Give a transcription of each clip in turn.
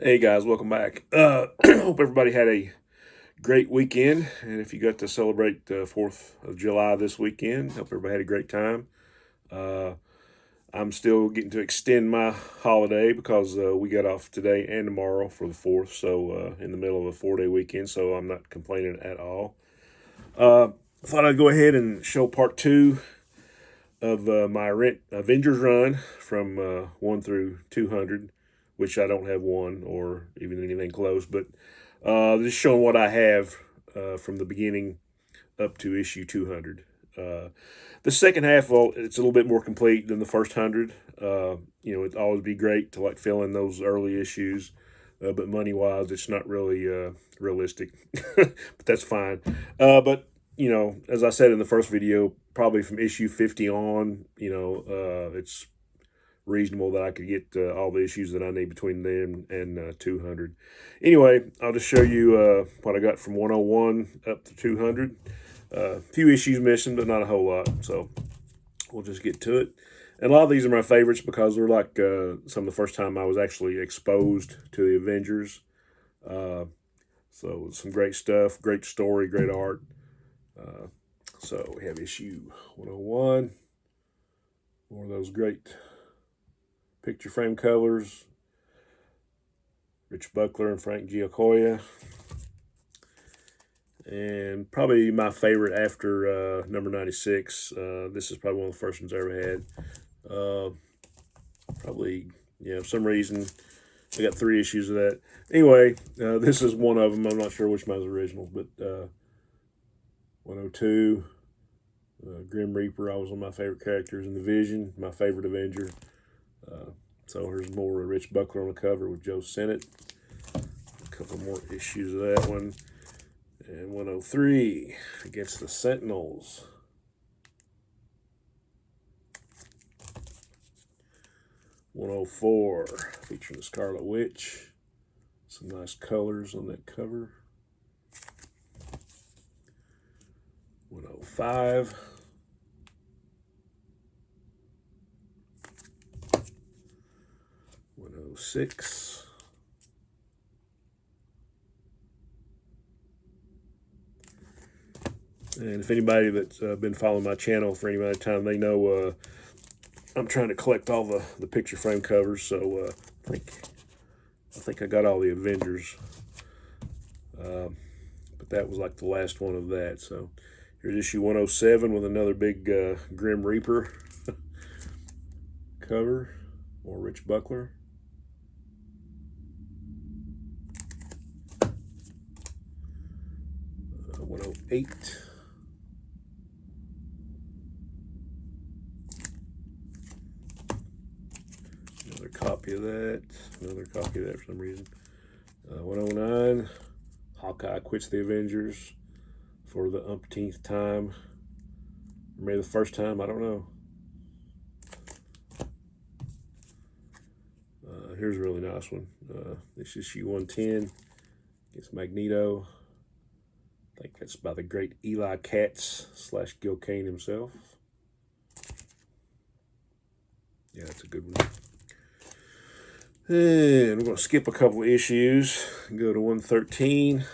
Hey guys, welcome back. Hope everybody had a great weekend, and if you got to celebrate the 4th of July this weekend, hope everybody had a great time. Uh, I'm still getting to extend my holiday because we got off today and tomorrow for the 4th, so in the middle of a 4-day weekend, so I'm not complaining at all. Uh, Thought I'd go ahead and show part two of my Avengers run from 1 through 200, which I don't have one or even anything close, but just showing what I have from the beginning up to issue 200. The second half, well, it's a little bit more complete than the first 100. It'd always be great to like fill in those early issues, but money wise, it's not really realistic. But that's fine. But as I said in the first video, probably from issue 50 on, it's reasonable that I could get all the issues that I need between them and 200. Anyway, I'll just show you what I got from 101 up to 200. A few issues missing, but not a whole lot. So we'll just get to it. And a lot of these are my favorites because they're like some of the first time I was actually exposed to the Avengers. So some great stuff, great story, great art. So we have issue 101. More of those great picture frame covers. Rich Buckler and Frank Giacoya. And probably my favorite after number 96. This is probably one of the first ones I ever had. Probably, for some reason, I got 3 issues of that. Anyway, this is one of them. I'm not sure which one's original, but 102. Grim Reaper, I was one of my favorite characters in the Vision, my favorite Avenger. So here's more Rich Buckler on the cover with Joe Sennett. A couple more issues of that one. And 103 against the Sentinels. 104 featuring the Scarlet Witch. Some nice colors on that cover. 105. 106. And if anybody that's been following my channel for any amount of time, they know I'm trying to collect all the picture frame covers. So I think I got all the Avengers, but that was like the last one of that. So here's issue 107 with another big Grim Reaper cover. More Rich Buckler. 108. Another copy of that. Another copy of that for some reason. 109. Hawkeye quits the Avengers for the umpteenth time. Or maybe the first time, I don't know. Here's a really nice one. This is issue 110. It's Magneto. I think that's by the great Eli Katz / Gil Kane himself. Yeah, that's a good one. And we're going to skip a couple of issues and go to 113.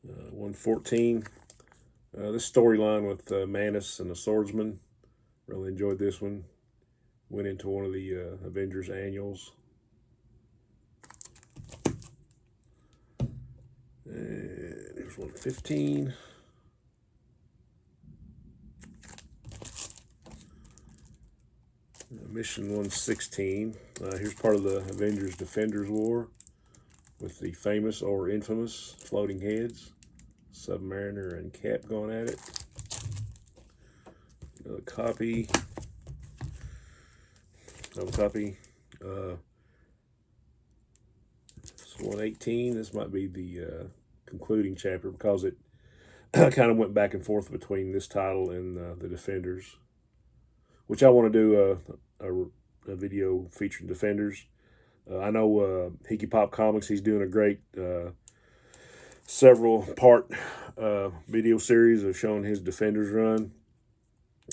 Uh, 114. This storyline with Manus and the Swordsman. Really enjoyed this one. Went into one of the Avengers annuals. And here's 115. Mission 116. Here's part of the Avengers Defenders War with the famous or infamous floating heads. Submariner and Cap going at it. Another copy. Another copy. It's 118. This might be the concluding chapter because it kind of went back and forth between this title and the Defenders, which I want to do a video featuring Defenders. I know Hickey Pop Comics, he's doing a great several part video series of showing his Defenders run.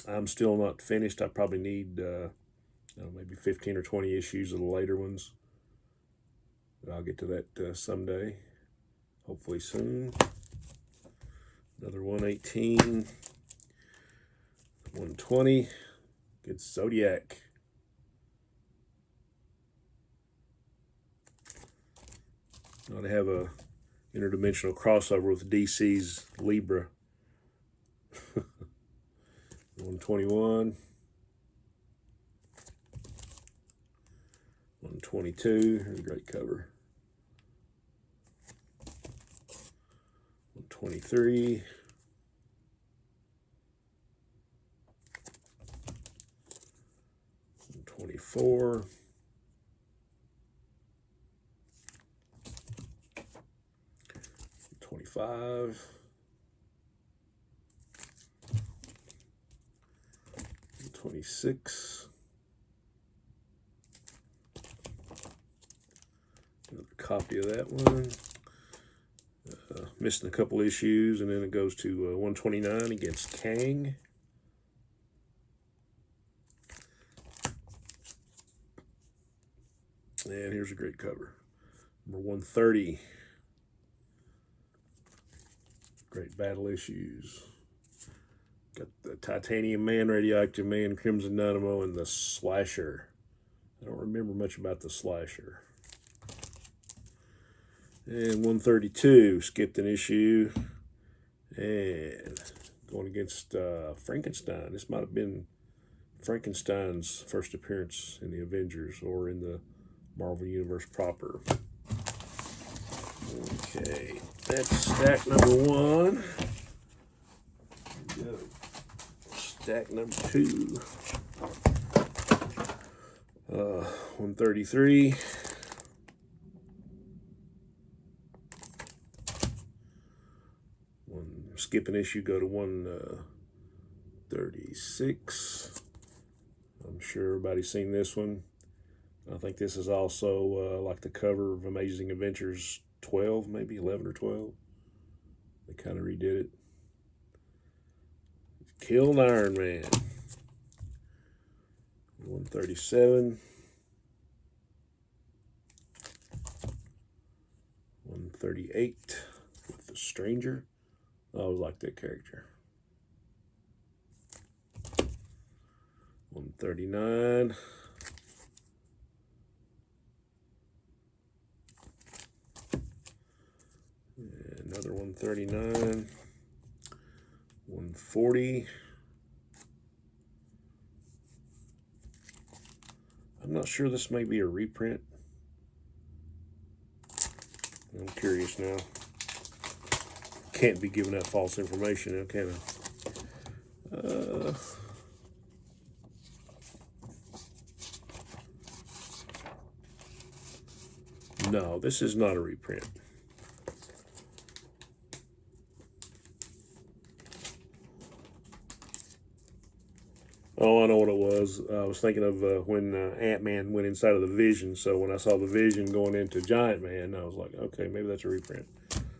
I'm still not finished. I probably need maybe 15 or 20 issues of the later ones. But I'll get to that someday, hopefully soon. Another 118, 120. Good Zodiac. Now they have a interdimensional crossover with DC's Libra. 121. 122. Here's a great cover. 123. 124. 25. 26. Another copy of that one. Missing a couple issues, and then it goes to 129 against Kang. And here's a great cover. Number 130. Great battle issues. Got the Titanium Man, Radioactive Man, Crimson Dynamo, and the Slasher. I don't remember much about the Slasher. And 132, skipped an issue. And going against Frankenstein. This might have been Frankenstein's first appearance in the Avengers or in the Marvel Universe proper. Okay, that's stack number 1. Here we go. Stack number 2. 133. 1 skip an issue, go to 136. I'm sure everybody's seen this one. I think this is also like the cover of Amazing Adventures 12, maybe 11 or 12. They kind of redid it. Killed Iron Man. 137. 138 with the Stranger. I always liked that character. 139. Another 139. 140. I'm not sure, this may be a reprint. I'm curious now. Can't be giving out false information now, can I? No, this is not a reprint. Oh, I know what it was. I was thinking of when Ant-Man went inside of the Vision. So when I saw the Vision going into Giant Man, I was like, okay, maybe that's a reprint.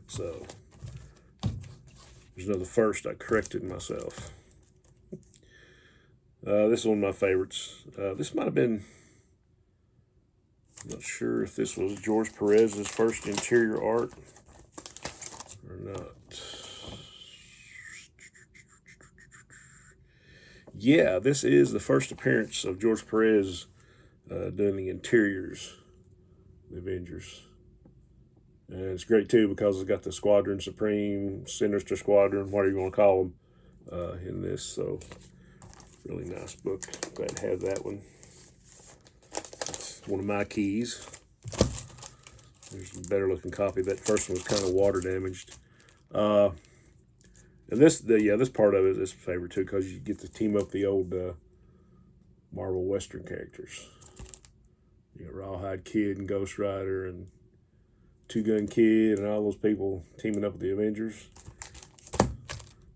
So there's another first. I corrected myself. This is one of my favorites. This might have been, I'm not sure if this was George Perez's first interior art or not. Yeah, this is the first appearance of George Perez doing the interiors of the Avengers. And it's great, too, because it's got the Squadron Supreme, Sinister Squadron, whatever you want to call them, in this. So, really nice book. Glad to have that one. It's one of my keys. There's a better looking copy. That first one was kind of water damaged. And this part of it is my favorite too, because you get to team up the old Marvel Western characters. You know, Rawhide Kid and Ghost Rider and Two Gun Kid and all those people teaming up with the Avengers.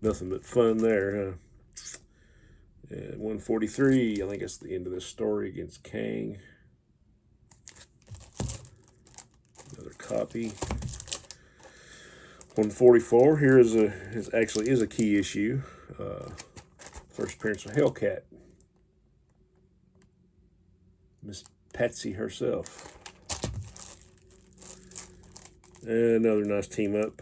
Nothing but fun there, huh? And 143, I think that's the end of this story against Kang. Another copy. 144 here is actually a key issue. First appearance of Hellcat. Miss Patsy herself. And another nice team up.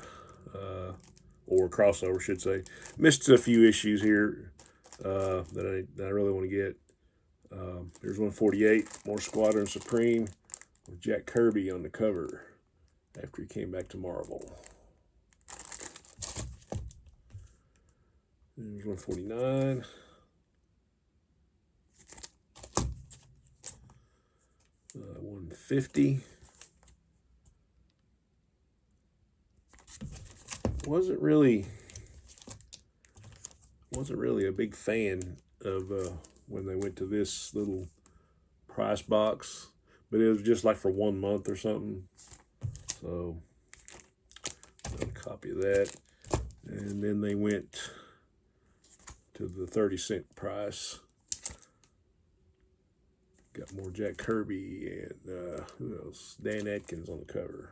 Or crossover, I should say. Missed a few issues here that I really want to get. There's 148, more Squadron Supreme with Jack Kirby on the cover after he came back to Marvel. There's 149. Uh, 150. Wasn't really a big fan of when they went to this little price box, but it was just like for 1 month or something. So I'll copy of that, and then they went to the 30-cent price. Got more Jack Kirby and who else? Dan Atkins on the cover.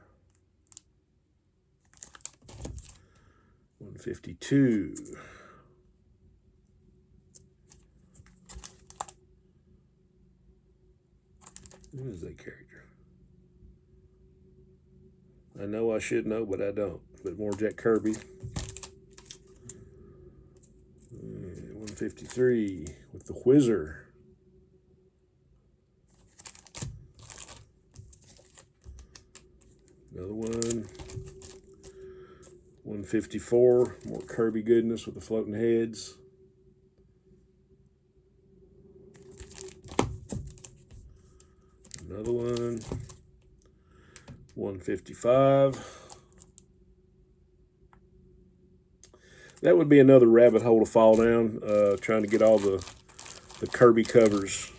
152. Who is that character? I know I should know, but I don't. But more Jack Kirby. 153 with the Whizzer. Another one. 154, more Kirby goodness with the floating heads. Another one. 155. That would be another rabbit hole to fall down, trying to get all the Kirby covers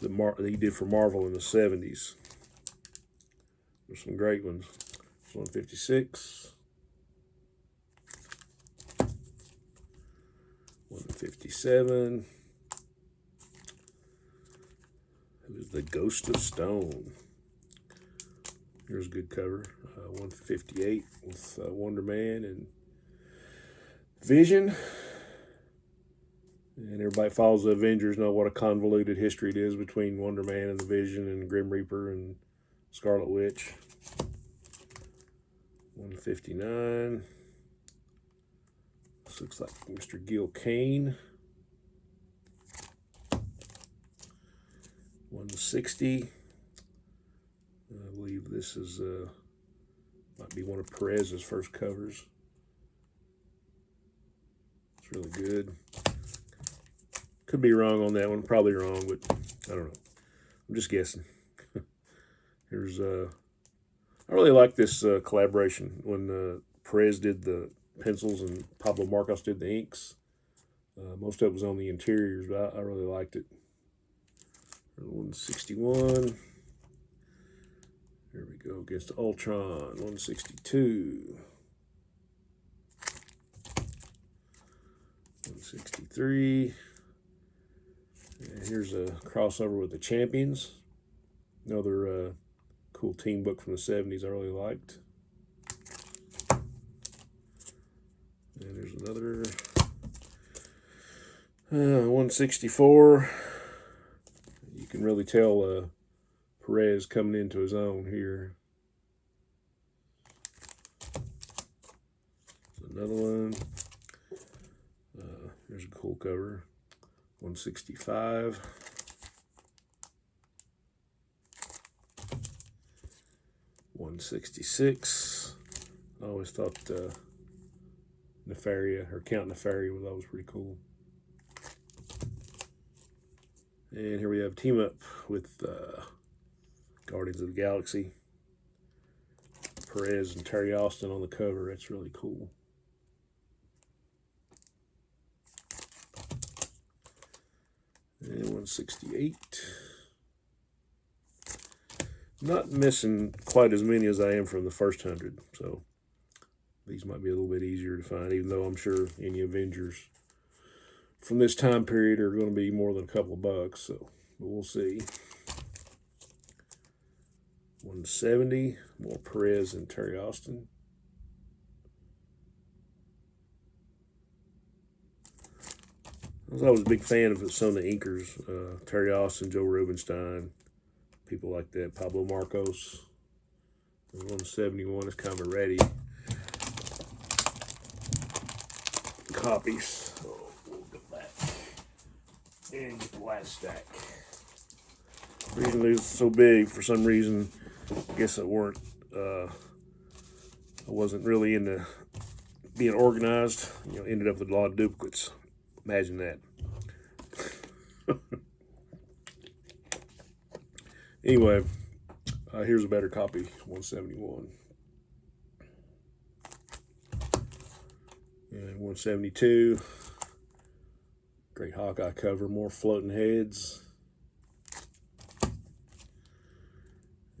that he did for Marvel in the 70s. There's some great ones. 156. 157. Who's the Ghost of Stone? Here's a good cover. 158 with Wonder Man and Vision. And everybody follows the Avengers know what a convoluted history it is between Wonder Man and the Vision and Grim Reaper and Scarlet Witch. 159. This looks like Mr. Gil Kane. 160. I believe this is might be one of Perez's first covers. It's really good. Could be wrong on that one. Probably wrong, but I don't know. I'm just guessing. Here's I really like this collaboration when Perez did the pencils and Pablo Marcos did the inks. Most of it was on the interiors, but I really liked it. 161. Here we go against Ultron. 162. 163. And here's a crossover with the Champions. Another cool team book from the 70s I really liked. And there's another 164. You can really tell Perez coming into his own here. There's another one. Here's a cool cover. 165. 166. I always thought Nefaria, or Count Nefaria, was always pretty cool. And here we have Team Up with Guardians of the Galaxy. Perez and Terry Austin on the cover. That's really cool. And 168. Not missing quite as many as I am from the first 100, so these might be a little bit easier to find, even though I'm sure any Avengers from this time period are going to be more than a couple of bucks, so but we'll see. 170, more Perez and Terry Austin. I was always a big fan of some of the inkers, Terry Austin, Joe Rubenstein, people like that, Pablo Marcos. 171 is kind of a ratty copies. So we'll get back and get the last stack. The reason these are so big, for some reason, I guess I wasn't really into being organized. Ended up with a lot of duplicates. Imagine that. Anyway, here's a better copy, 171. And 172. Great Hawkeye cover, more floating heads.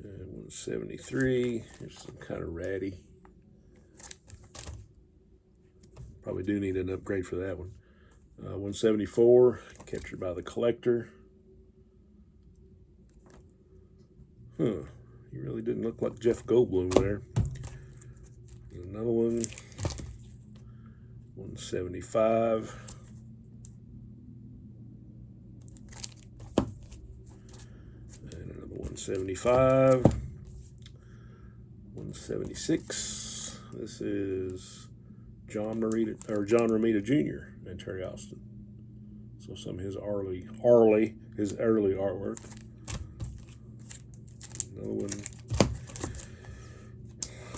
And 173. Here's some kind of ratty. Probably do need an upgrade for that one. 174, captured by the collector. He really didn't look like Jeff Goldblum there. Another one. 175. And another 175. 176. This is John Romita Jr. and Terry Austin. So some of his early artwork. Another one.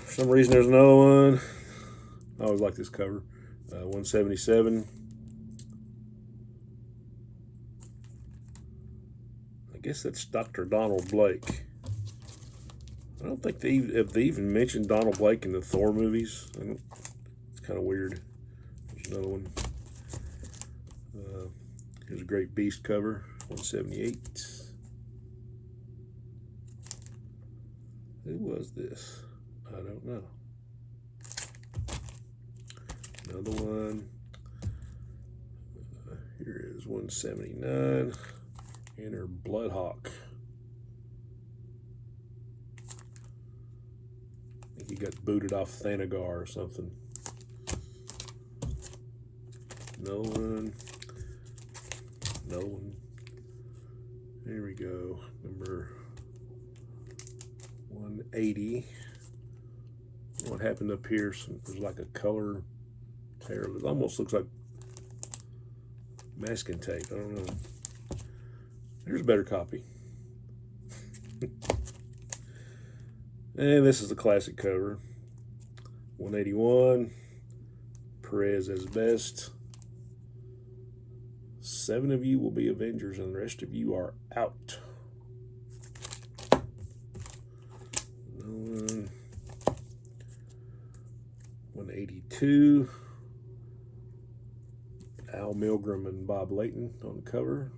For some reason, there's another one. I always like this cover. 177. I guess that's Dr. Donald Blake. I don't think they even mentioned Donald Blake in the Thor movies. It's kind of weird. There's another one. Here's a great Beast cover, 178. Who was this? I don't know. Another one. Here is 179. Enter Bloodhawk. I think he got booted off Thanagar or something. Another one. Another one. There we go. Number 180. What happened up here? There's like a color tear. It almost looks like masking tape. I don't know. Here's a better copy. And this is the classic cover. 181. Perez as best. 7 of you will be Avengers, and the rest of you are out. 182. Al Milgrom and Bob Layton on the cover.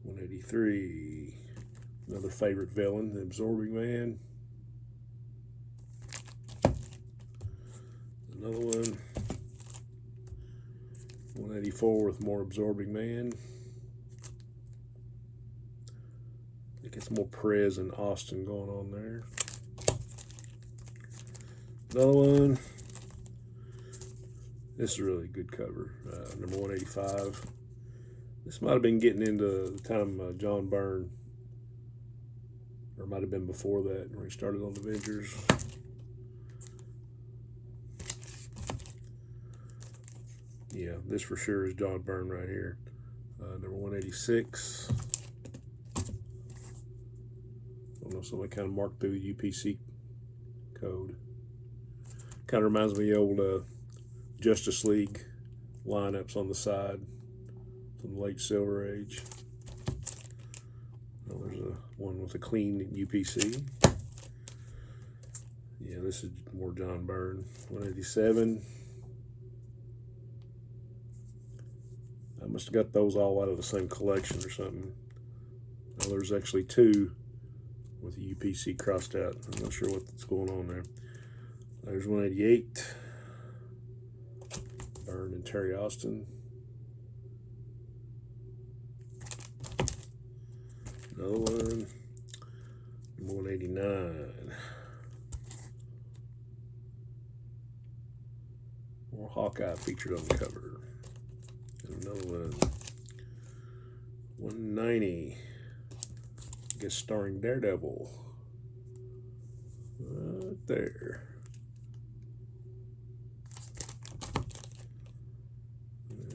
183. Another favorite villain, the Absorbing Man. Another one. 184 with more Absorbing Man. I think it's more Perez and Austin going on there. Another one. This is a really good cover. Number 185. This might have been getting into the time John Byrne, or it might have been before that, where he started on Avengers. Yeah, this for sure is John Byrne right here. Number 186. I don't know, somebody kind of marked through the UPC code. Kind of reminds me of the old Justice League lineups on the side from the late Silver Age. Well, there's one with a clean UPC. Yeah, this is more John Byrne. 187. I must have got those all out of the same collection or something. Now there's actually 2 with the UPC crossed out. I'm not sure what's going on there. There's 188. Byrne and Terry Austin. Another one. 189. More Hawkeye featured on the cover. And another one. 190. I guess starring Daredevil. Right there.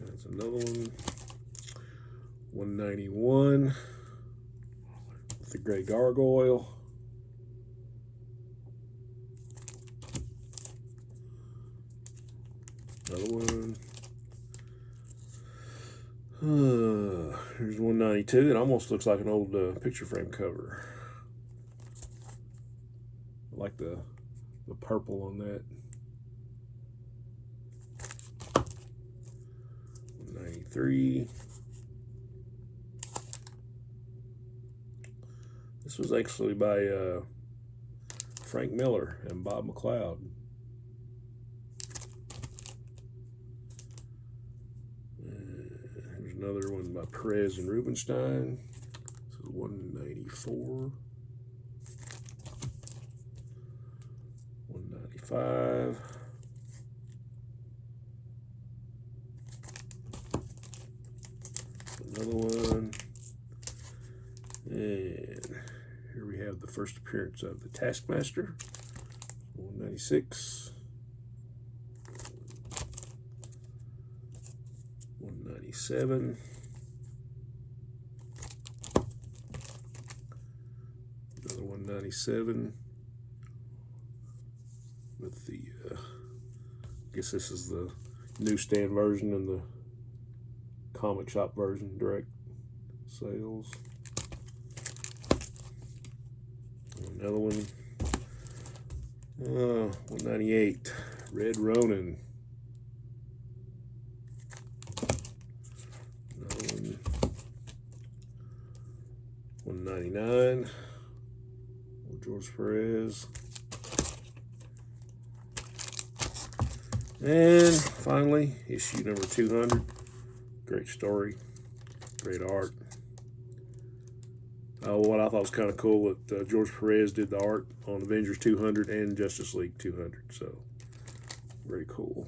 That's another one. 191 with the gray gargoyle. Another one. Here's 192. It almost looks like an old picture frame cover. I like the purple on that. 193. This was actually by Frank Miller and Bob McLeod. Here's another one by Perez and Rubenstein. This is 194. 195. Another one. And here we have the first appearance of the Taskmaster. 196. 197. Another 197 with the I guess this is the newsstand version and the comic shop version, direct sales. Another one. 198. Red Ronin. Another one. 199. George Perez. And finally, issue number 200. Great story. Great art. What I thought was kind of cool that George Perez did the art on Avengers 200 and Justice League 200. So, very cool.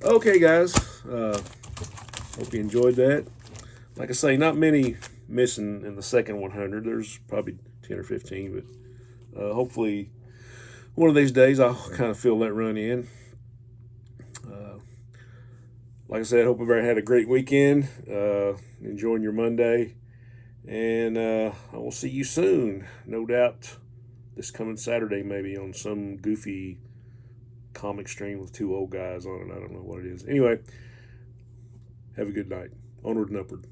Okay, guys. Hope you enjoyed that. Like I say, not many missing in the second 100. There's probably 10 or 15, but hopefully one of these days I'll kind of fill that run in. Like I said, hope everybody had a great weekend, enjoying your Monday, and I will see you soon, no doubt, this coming Saturday maybe on some goofy comic stream with two old guys on it. I don't know what it is. Anyway, have a good night. Onward and upward.